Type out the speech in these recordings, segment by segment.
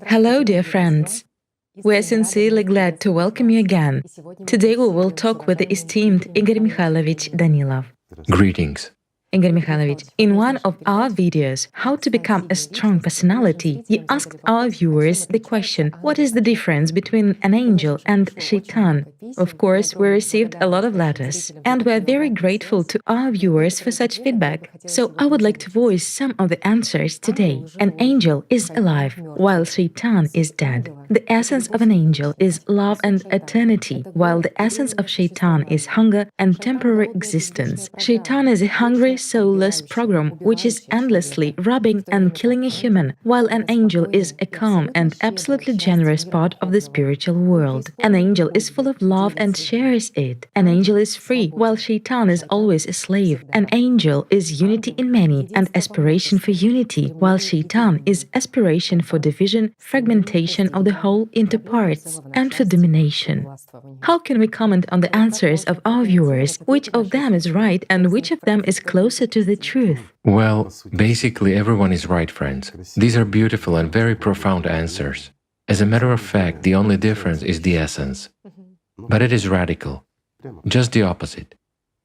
Hello, dear friends. We are sincerely glad to welcome you again. Today we will talk with the esteemed Igor Mikhailovich Danilov. Greetings. Igor Mikhailovich, in one of our videos, How to Become a Strong Personality, you asked our viewers the question, what is the difference between an angel and shaitan? Of course, we received a lot of letters, and we are very grateful to our viewers for such feedback. So I would like to voice some of the answers today. An angel is alive, while shaitan is dead. The essence of an angel is love and eternity, while the essence of shaitan is hunger and temporary existence. Shaitan is a hungry, soulless program which is endlessly robbing and killing a human, while an angel is a calm and absolutely generous part of the spiritual world. An angel is full of love and shares it. An angel is free, while shaitan is always a slave. An angel is unity in many and aspiration for unity, while shaitan is aspiration for division, fragmentation of the whole into parts, and for domination. How can we comment on the answers of our viewers? Which of them is right and which of them is closer to the truth? Well, basically everyone is right, friends. These are beautiful and very profound answers. As a matter of fact, the only difference is the essence. But it is radical. Just the opposite.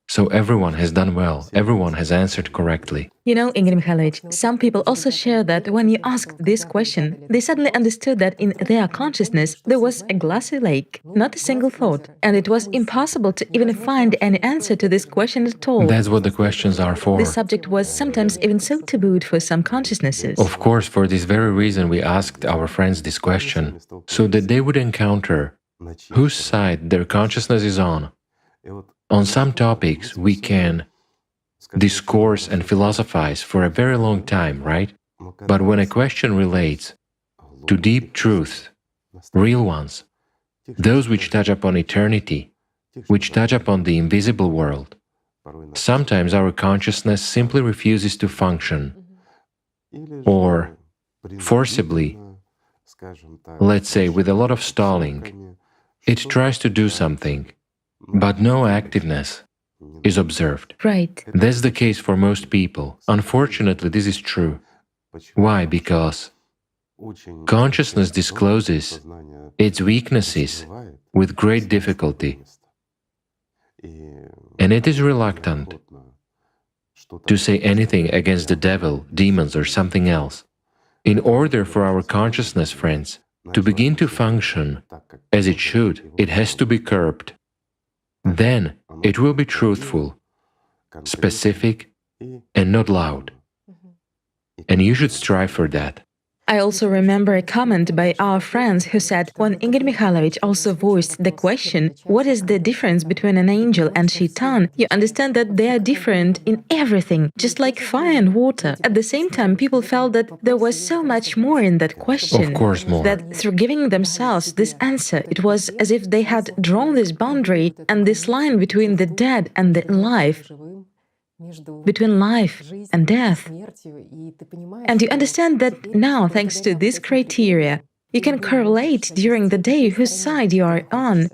So everyone has done well, everyone has answered correctly. You know, Igor Mikhailovich, some people also share that when you asked this question, they suddenly understood that in their consciousness there was a glassy lake, not a single thought, and it was impossible to even find any answer to this question at all. That's what the questions are for. The subject was sometimes even so tabooed for some consciousnesses. Of course, for this very reason we asked our friends this question, so that they would encounter whose side their consciousness is on. On some topics we can discourse and philosophize for a very long time, right? But when a question relates to deep truths, real ones, those which touch upon eternity, which touch upon the invisible world, sometimes our consciousness simply refuses to function, or forcibly, let's say with a lot of stalling, it tries to do something, but no activeness is observed. Right. That's the case for most people. Unfortunately, this is true. Why? Because consciousness discloses its weaknesses with great difficulty, and it is reluctant to say anything against the devil, demons, or something else. In order for our consciousness, friends, to begin to function as it should, it has to be curbed. Then it will be truthful, specific, and not loud. And you should strive for that. I also remember a comment by our friends who said, when Igor Mikhailovich also voiced the question, what is the difference between an angel and shaitan, you understand that they are different in everything, just like fire and water. At the same time, people felt that there was so much more in that question. Of course more. That through giving themselves this answer, it was as if they had drawn this boundary and this line between the dead and the alive, between life and death. And you understand that now, thanks to this criteria, you can correlate during the day whose side you are on,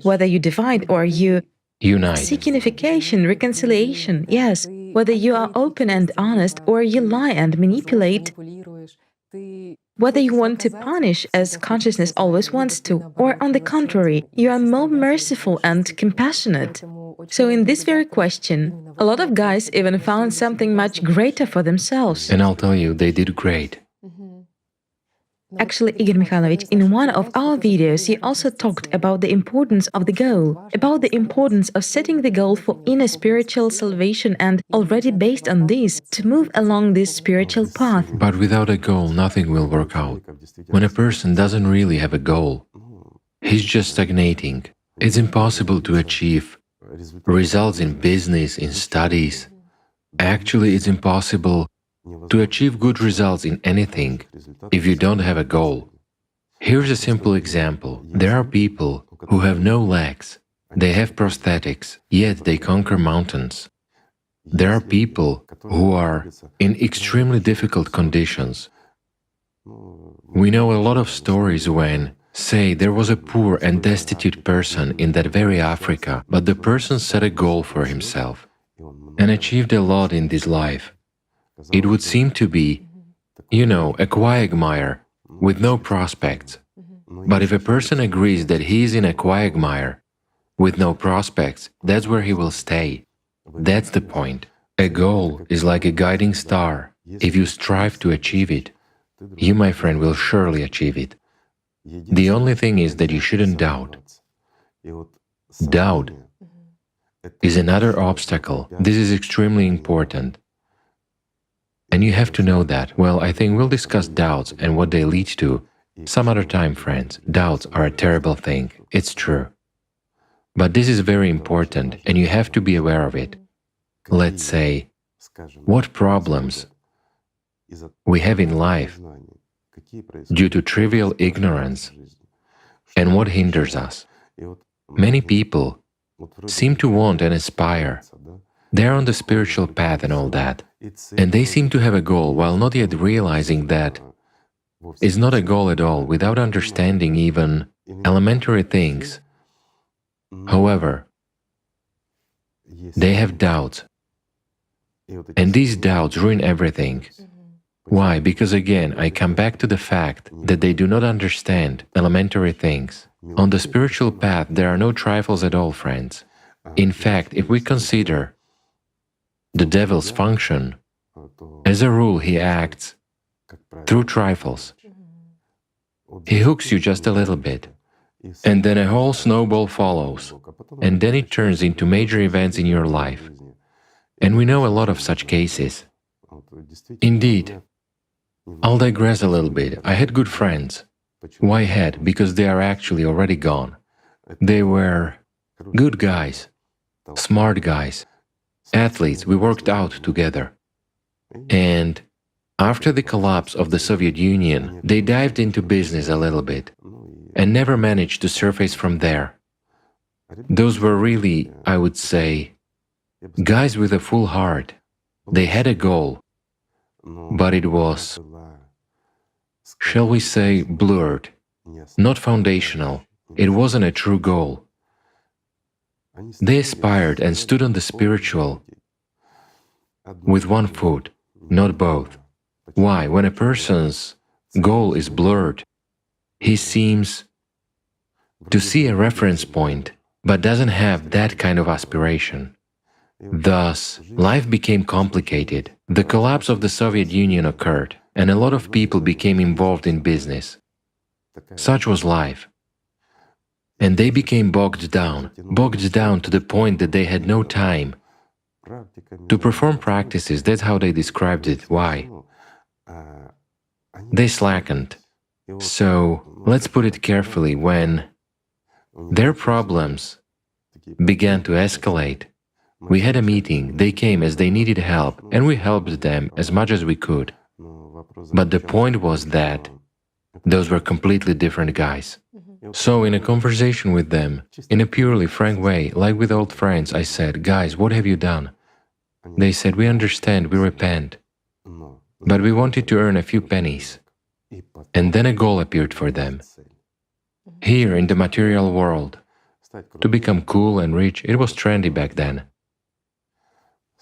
whether you divide or you Unite. seek unification, reconciliation, yes, whether you are open and honest or you lie and manipulate, whether you want to punish as consciousness always wants to, or on the contrary, you are more merciful and compassionate. So in this very question, a lot of guys even found something much greater for themselves. And I'll tell you, they did great. Actually, Igor Mikhailovich, in one of our videos, you also talked about the importance of the goal, about the importance of setting the goal for inner spiritual salvation and, already based on this, to move along this spiritual path. But without a goal, nothing will work out. When a person doesn't really have a goal, he's just stagnating. It's impossible to achieve results in business, in studies. Actually, it's impossible to achieve good results in anything if you don't have a goal. Here's a simple example. There are people who have no legs, they have prosthetics, yet they conquer mountains. There are people who are in extremely difficult conditions. We know a lot of stories when, say, there was a poor and destitute person in that very Africa, but the person set a goal for himself and achieved a lot in this life. It would seem to be You know, a quagmire with no prospects. But if a person agrees that he is in a quagmire with no prospects, that's where he will stay. That's the point. A goal is like a guiding star. If you strive to achieve it, you, my friend, will surely achieve it. The only thing is that you shouldn't doubt. Doubt is another obstacle. This is extremely important. And you have to know that. Well, I think we'll discuss doubts and what they lead to some other time, friends. Doubts are a terrible thing. It's true. But this is very important, and you have to be aware of it. Let's say, what problems we have in life due to trivial ignorance and what hinders us. Many people seem to want and aspire. They're on the spiritual path and all that, and they seem to have a goal while not yet realizing that it's not a goal at all, without understanding even elementary things. However, they have doubts, and these doubts ruin everything. Why? Because again, I come back to the fact that they do not understand elementary things. On the spiritual path, there are no trifles at all, friends. In fact, if we consider the devil's function, as a rule, he acts through trifles. He hooks you just a little bit, and then a whole snowball follows, and then it turns into major events in your life. And we know a lot of such cases. Indeed, I'll digress a little bit. I had good friends. Why had? Because they are actually already gone. They were good guys, smart guys, athletes. We worked out together. And after the collapse of the Soviet Union, they dived into business a little bit and never managed to surface from there. Those were really, I would say, guys with a full heart. They had a goal, but it was, shall we say, blurred, not foundational. It wasn't a true goal. They aspired and stood on the spiritual with one foot, not both. Why? When a person's goal is blurred, he seems to see a reference point, but doesn't have that kind of aspiration. Thus, life became complicated. The collapse of the Soviet Union occurred, and a lot of people became involved in business. Such was life. And they became bogged down to the point that they had no time to perform practices. That's how they described it. Why? They slackened. So, let's put it carefully, when their problems began to escalate, we had a meeting, they came as they needed help, and we helped them as much as we could. But the point was that those were completely different guys. So in a conversation with them, in a purely frank way, like with old friends, I said, "Guys, what have you done?" They said, "We understand, we repent, but we wanted to earn a few pennies." And then a goal appeared for them. Here in the material world, to become cool and rich, it was trendy back then.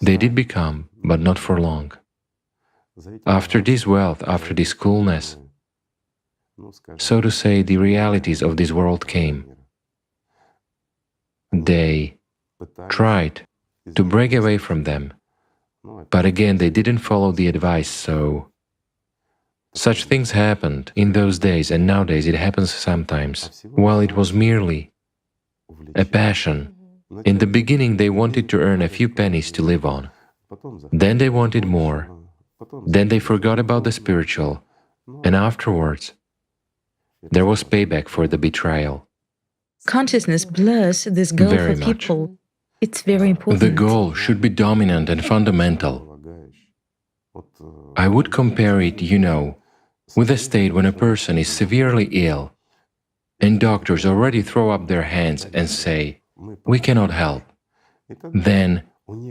They did become, but not for long. After this wealth, after this coolness, so to say, the realities of this world came. They tried to break away from them, but again they didn't follow the advice, so such things happened in those days, and nowadays it happens sometimes. While it was merely a passion, in the beginning they wanted to earn a few pennies to live on. Then they wanted more. Then they forgot about the spiritual, and afterwards there was payback for the betrayal. Consciousness blurs this goal Very for much. people. It's very important. The goal should be dominant and fundamental. I would compare it, with a state when a person is severely ill and doctors already throw up their hands and say, "We cannot help." Then,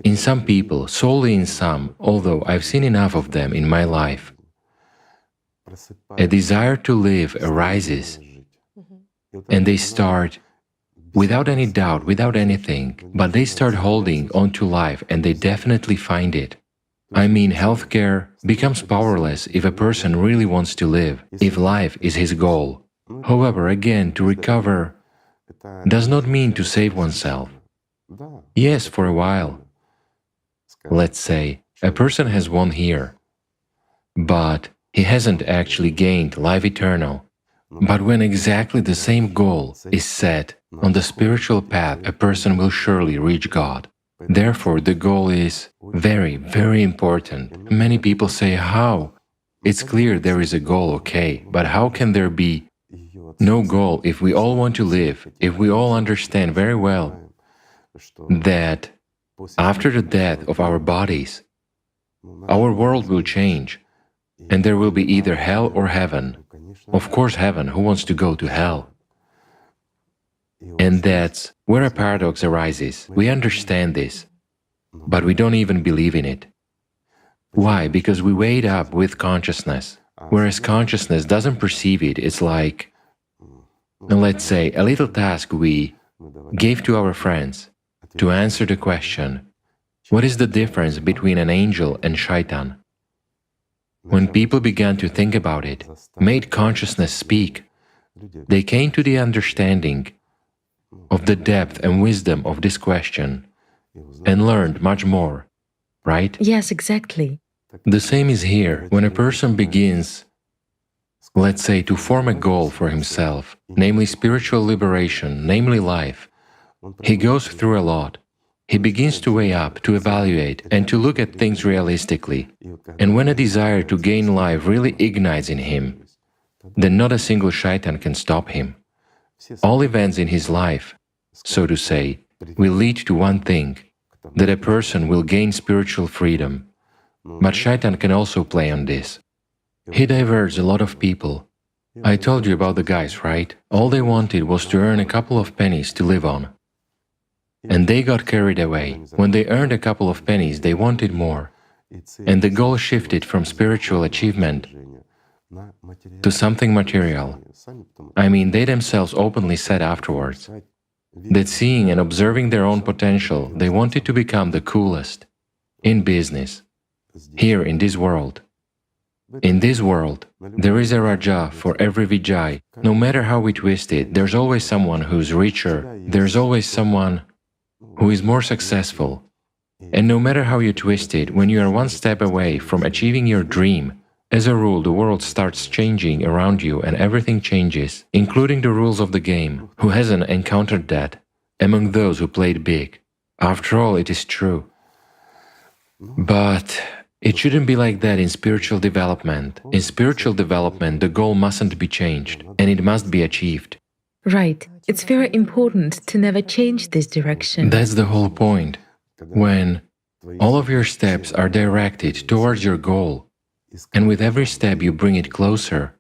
in some people, solely in some, although I've seen enough of them in my life, a desire to live arises, and they start, without any doubt, without anything, but they start holding on to life, and they definitely find it. I mean, healthcare becomes powerless if a person really wants to live, if life is his goal. However, again, to recover does not mean to save oneself. Yes, for a while. Let's say a person has won here, but he hasn't actually gained life eternal. But when exactly the same goal is set on the spiritual path, a person will surely reach God. Therefore, the goal is very, very important. Many people say, how? It's clear there is a goal, okay, but how can there be no goal if we all want to live, if we all understand very well that after the death of our bodies, our world will change, and there will be either hell or heaven. Of course, heaven, who wants to go to hell? And that's where a paradox arises. We understand this, but we don't even believe in it. Why? Because we wait up with consciousness, whereas consciousness doesn't perceive it. It's like, let's say, a little task we gave to our friends to answer the question, what is the difference between an angel and shaitan? When people began to think about it, made consciousness speak, they came to the understanding of the depth and wisdom of this question and learned much more, right? Yes, exactly. The same is here. When a person begins, let's say, to form a goal for himself, namely spiritual liberation, namely life, he goes through a lot. He begins to weigh up, to evaluate, and to look at things realistically. And when a desire to gain life really ignites in him, then not a single shaitan can stop him. All events in his life, so to say, will lead to one thing, that a person will gain spiritual freedom. But shaitan can also play on this. He diverts a lot of people. I told you about the guys, right? All they wanted was to earn a couple of pennies to live on. And they got carried away. When they earned a couple of pennies, they wanted more. And the goal shifted from spiritual achievement to something material. I mean, they themselves openly said afterwards that seeing and observing their own potential, they wanted to become the coolest in business, here in this world. In this world, there is a Raja for every Vijay. No matter how we twist it, there's always someone who's richer, there's always someone who is more successful. And no matter how you twist it, when you are one step away from achieving your dream, as a rule, the world starts changing around you and everything changes, including the rules of the game. Who hasn't encountered that among those who played big? After all, it is true. But it shouldn't be like that in spiritual development. In spiritual development, the goal mustn't be changed, and it must be achieved. Right. It's very important to never change this direction. That's the whole point. When all of your steps are directed towards your goal, and with every step you bring it closer,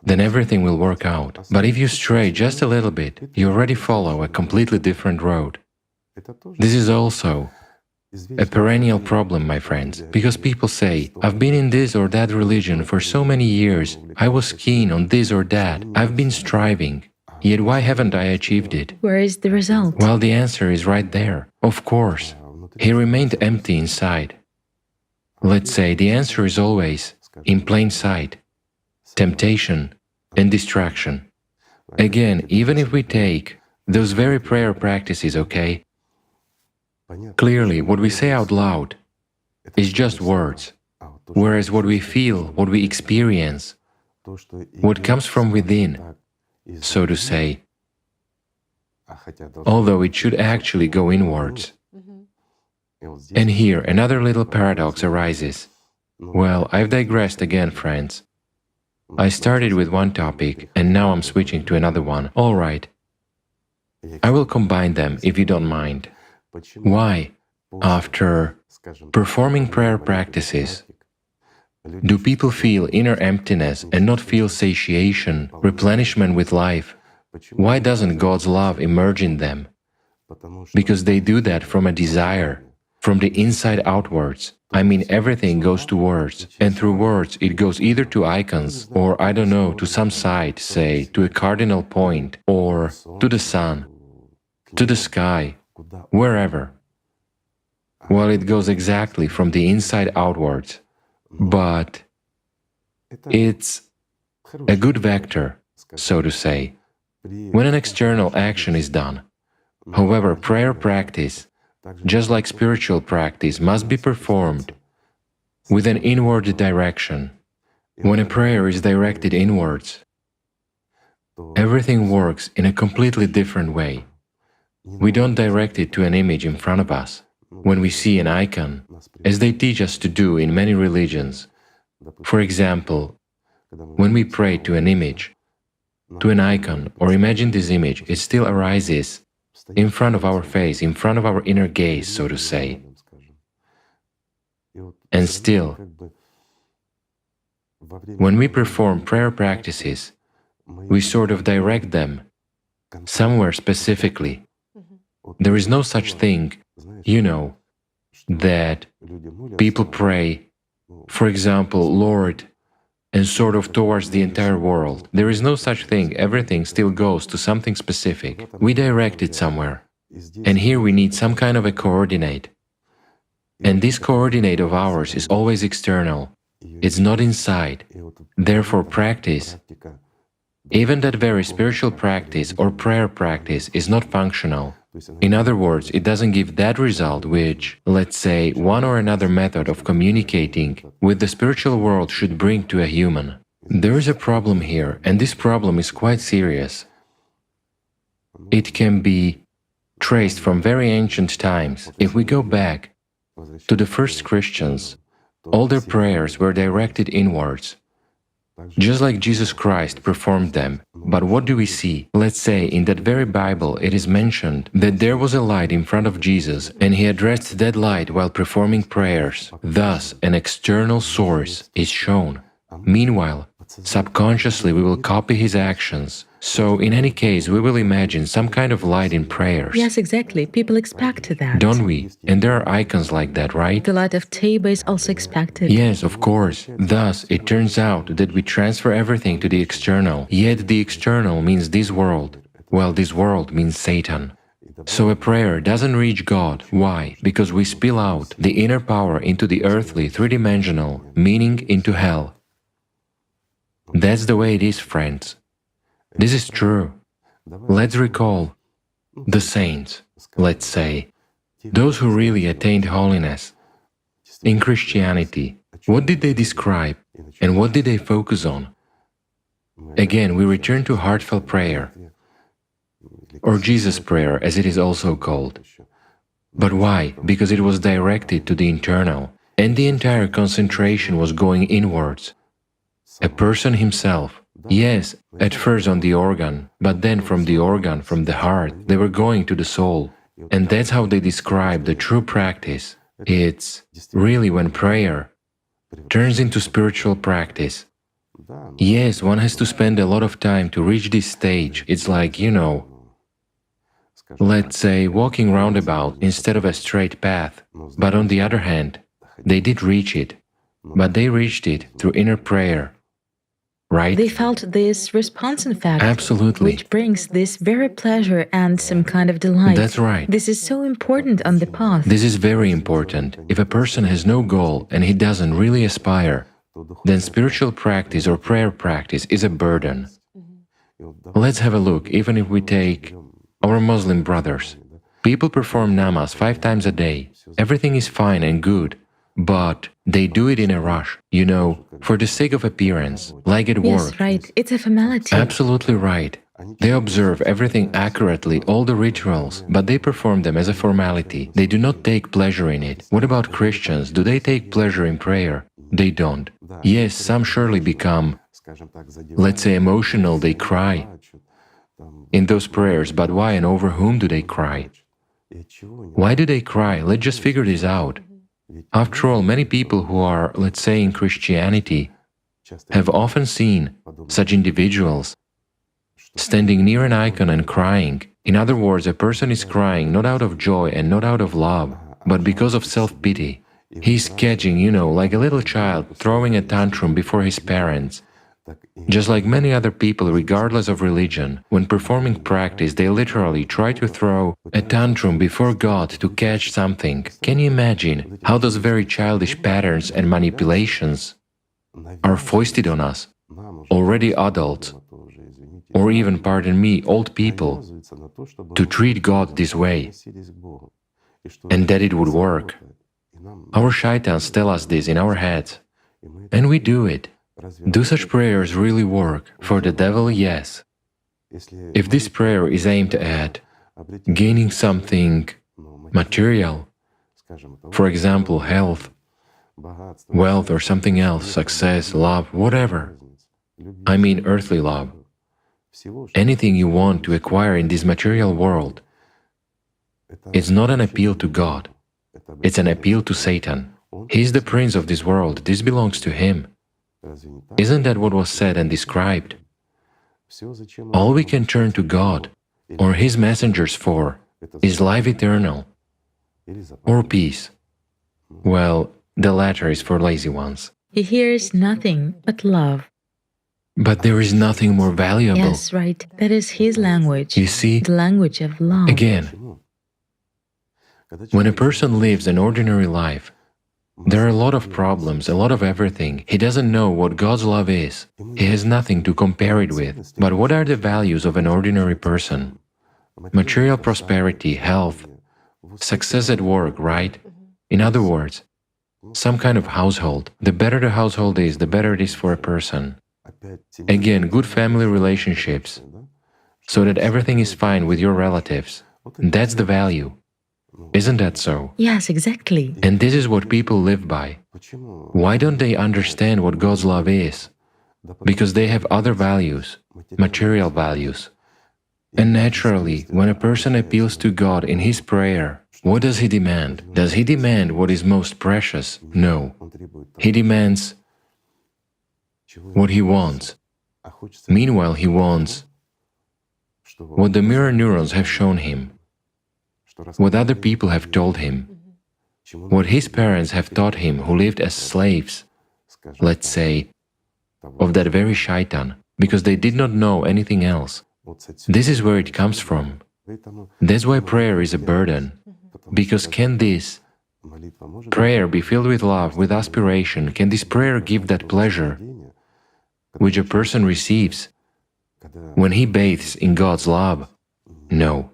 then everything will work out. But if you stray just a little bit, you already follow a completely different road. This is also a perennial problem, my friends, because people say, I've been in this or that religion for so many years, I was keen on this or that, I've been striving, yet why haven't I achieved it? Where is the result? Well, the answer is right there. Of course, he remained empty inside. Let's say the answer is always in plain sight, temptation and distraction. Again, even if we take those very prayer practices, okay? Clearly, what we say out loud is just words, whereas what we feel, what we experience, what comes from within, so to say, although it should actually go inwards. And here another little paradox arises. Well, I've digressed again, friends. I started with one topic and now I'm switching to another one. All right. I will combine them if you don't mind. Why, after performing prayer practices, do people feel inner emptiness and not feel satiation, replenishment with life? Why doesn't God's love emerge in them? Because they do that from a desire, from the inside outwards. I mean, everything goes to words, and through words it goes either to icons, or I don't know, to some site, say, to a cardinal point, or to the sun, to the sky, wherever. Well, it goes exactly from the inside outwards, but it's a good vector, so to say, when an external action is done. However, prayer practice, just like spiritual practice, must be performed with an inward direction. When a prayer is directed inwards, everything works in a completely different way. We don't direct it to an image in front of us. When we see an icon, as they teach us to do in many religions, for example, when we pray to an image, to an icon, or imagine this image, it still arises in front of our face, in front of our inner gaze, so to say. And still, when we perform prayer practices, we sort of direct them somewhere specifically. There is no such thing, that people pray, for example, Lord, and sort of towards the entire world. There is no such thing. Everything still goes to something specific. We direct it somewhere. And here we need some kind of a coordinate. And this coordinate of ours is always external. It's not inside. Therefore, practice, even that very spiritual practice or prayer practice, is not functional. In other words, it doesn't give that result which, let's say, one or another method of communicating with the spiritual world should bring to a human. There is a problem here, and this problem is quite serious. It can be traced from very ancient times. If we go back to the first Christians, all their prayers were directed inwards, just like Jesus Christ performed them. But what do we see? Let's say in that very Bible it is mentioned that there was a light in front of Jesus and he addressed that light while performing prayers. Thus, an external source is shown. Meanwhile, subconsciously we will copy his actions. So, in any case, we will imagine some kind of light in prayers. Yes, exactly. People expect that. Don't we? And there are icons like that, right? The light of Taba is also expected. Yes, of course. Thus, it turns out that we transfer everything to the external. Yet the external means this world. Well, this world means Satan. So a prayer doesn't reach God. Why? Because we spill out the inner power into the earthly, three-dimensional, meaning into hell. That's the way it is, friends. This is true. Let's recall the saints, let's say, those who really attained holiness. In Christianity, what did they describe and what did they focus on? Again, we return to heartfelt prayer, or Jesus prayer as it is also called. But why? Because it was directed to the internal, and the entire concentration was going inwards. A person himself. Yes, at first on the organ, but then from the organ, from the heart, they were going to the soul. And that's how they describe the true practice. It's really when prayer turns into spiritual practice. Yes, one has to spend a lot of time to reach this stage. It's like, let's say, walking roundabout instead of a straight path. But on the other hand, they did reach it. But they reached it through inner prayer. Right? They felt this response, in fact, absolutely, which brings this very pleasure and some kind of delight. That's right. This is so important on the path. This is very important. If a person has no goal and he doesn't really aspire, then spiritual practice or prayer practice is a burden. Let's have a look, even if we take our Muslim brothers. People perform namaz 5 times a day. Everything is fine and good. But they do it in a rush, for the sake of appearance, like at work. Yes, right. It's a formality. Absolutely right. They observe everything accurately, all the rituals, but they perform them as a formality. They do not take pleasure in it. What about Christians? Do they take pleasure in prayer? They don't. Yes, some surely become, let's say, emotional, they cry in those prayers, but why and over whom do they cry? Why do they cry? Let's just figure this out. After all, many people who are, let's say, in Christianity, have often seen such individuals standing near an icon and crying. In other words, a person is crying not out of joy and not out of love, but because of self-pity. He's catching, like a little child throwing a tantrum before his parents. Just like many other people, regardless of religion, when performing practice, they literally try to throw a tantrum before God to catch something. Can you imagine how those very childish patterns and manipulations are foisted on us, already adults, or even, pardon me, old people, to treat God this way, and that it would work? Our shaitans tell us this in our heads, and we do it. Do such prayers really work? For the devil, yes. If this prayer is aimed at gaining something material, for example, health, wealth, or something else, success, love, whatever, I mean earthly love, anything you want to acquire in this material world, it's not an appeal to God, it's an appeal to Satan. He is the prince of this world, this belongs to him. Isn't that what was said and described? All we can turn to God or His messengers for is life eternal or peace. Well, the latter is for lazy ones. He hears nothing but love. But there is nothing more valuable. Yes, right. That is his language. You see, the language of love. Again, when a person lives an ordinary life, there are a lot of problems, a lot of everything. He doesn't know what God's love is. He has nothing to compare it with. But what are the values of an ordinary person? Material prosperity, health, success at work, right? In other words, some kind of household. The better the household is, the better it is for a person. Again, good family relationships, so that everything is fine with your relatives. That's the value. Isn't that so? Yes, exactly. And this is what people live by. Why don't they understand what God's love is? Because they have other values, material values. And naturally, when a person appeals to God in his prayer, what does he demand? Does he demand what is most precious? No. He demands what he wants. Meanwhile, he wants what the mirror neurons have shown him, what other people have told him, what his parents have taught him who lived as slaves, let's say, of that very shaitan, because they did not know anything else. This is where it comes from. That's why prayer is a burden, because can this prayer be filled with love, with aspiration? Can this prayer give that pleasure which a person receives when he bathes in God's love? No.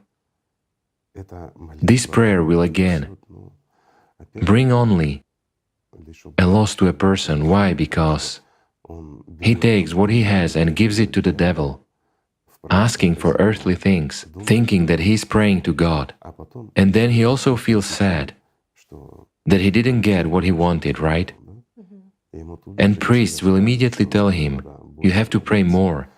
This prayer will again bring only a loss to a person. Why? Because he takes what he has and gives it to the devil, asking for earthly things, thinking that he is praying to God. And then he also feels sad that he didn't get what he wanted, right? And priests will immediately tell him, you have to pray more,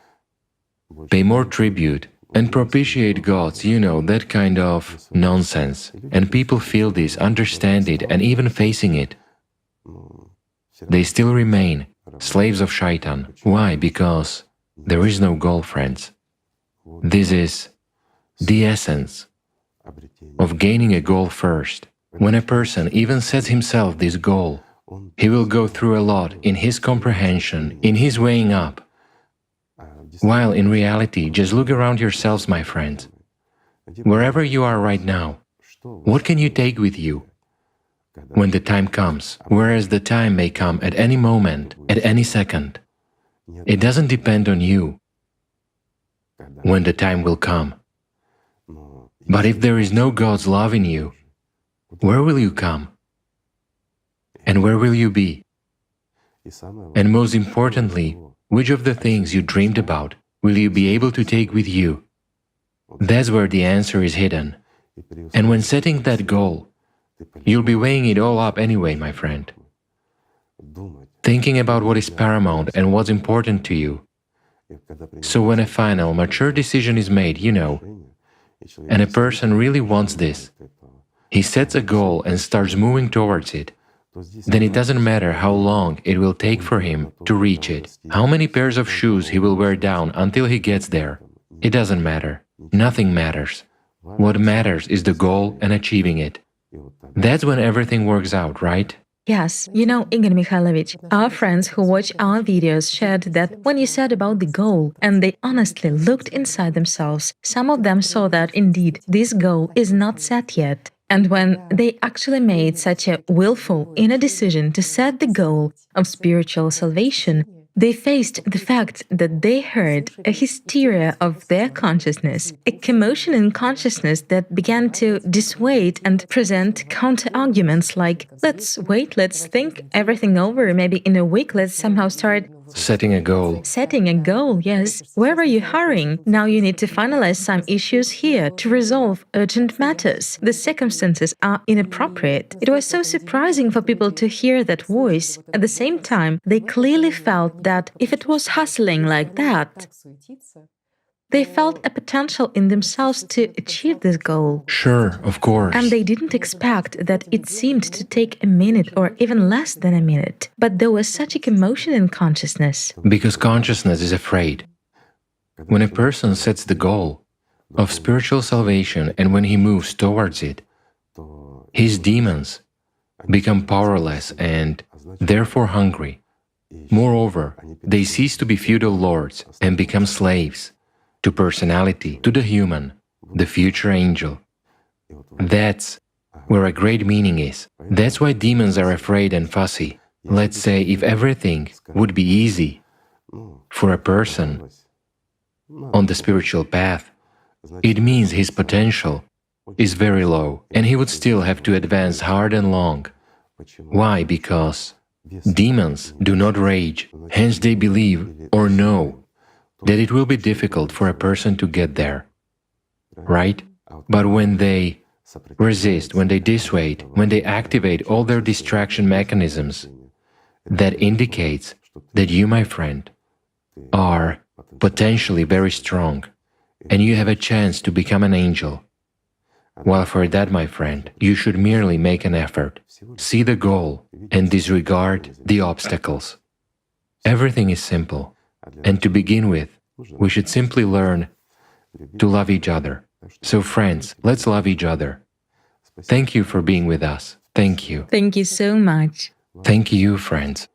pay more tribute, and propitiate gods, that kind of nonsense. And people feel this, understand it, and even facing it, they still remain slaves of shaitan. Why? Because there is no goal, friends. This is the essence of gaining a goal first. When a person even sets himself this goal, he will go through a lot in his comprehension, in his weighing up. While in reality, just look around yourselves, my friends. Wherever you are right now, what can you take with you when the time comes? Whereas the time may come at any moment, at any second. It doesn't depend on you when the time will come. But if there is no God's love in you, where will you come? And where will you be? And most importantly, which of the things you dreamed about will you be able to take with you? That's where the answer is hidden. And when setting that goal, you'll be weighing it all up anyway, my friend. Thinking about what is paramount and what's important to you. So when a final, mature decision is made, and a person really wants this, he sets a goal and starts moving towards it, then it doesn't matter how long it will take for him to reach it, how many pairs of shoes he will wear down until he gets there. It doesn't matter. Nothing matters. What matters is the goal and achieving it. That's when everything works out, right? Yes, you know, Igor Mikhailovich, our friends who watch our videos shared that when you said about the goal and they honestly looked inside themselves, some of them saw that indeed this goal is not set yet. And when they actually made such a willful inner decision to set the goal of spiritual salvation, they faced the fact that they heard a hysteria of their consciousness, a commotion in consciousness that began to dissuade and present counter arguments like, let's wait, let's think everything over, maybe in a week, let's somehow start Setting a goal. setting a goal, yes. Where are you hurrying? Now you need to finalize some issues here to resolve urgent matters. The circumstances are inappropriate. It was so surprising for people to hear that voice. At the same time, they clearly felt that if it was hustling like that, they felt a potential in themselves to achieve this goal. Sure, of course. And they didn't expect that it seemed to take a minute or even less than a minute. But there was such a commotion in consciousness. Because consciousness is afraid. When a person sets the goal of spiritual salvation and when he moves towards it, his demons become powerless and therefore hungry. Moreover, they cease to be feudal lords and become slaves to personality, to the human, the future angel. That's where a great meaning is. That's why demons are afraid and fussy. Let's say if everything would be easy for a person on the spiritual path, it means his potential is very low and he would still have to advance hard and long. Why? Because demons do not rage, hence they believe or know that it will be difficult for a person to get there, right? But when they resist, when they dissuade, when they activate all their distraction mechanisms, that indicates that you, my friend, are potentially very strong and you have a chance to become an angel. While for that, my friend, you should merely make an effort, see the goal and disregard the obstacles. Everything is simple. And to begin with, we should simply learn to love each other. So friends, let's love each other. Thank you for being with us. Thank you. Thank you so much. Thank you, friends.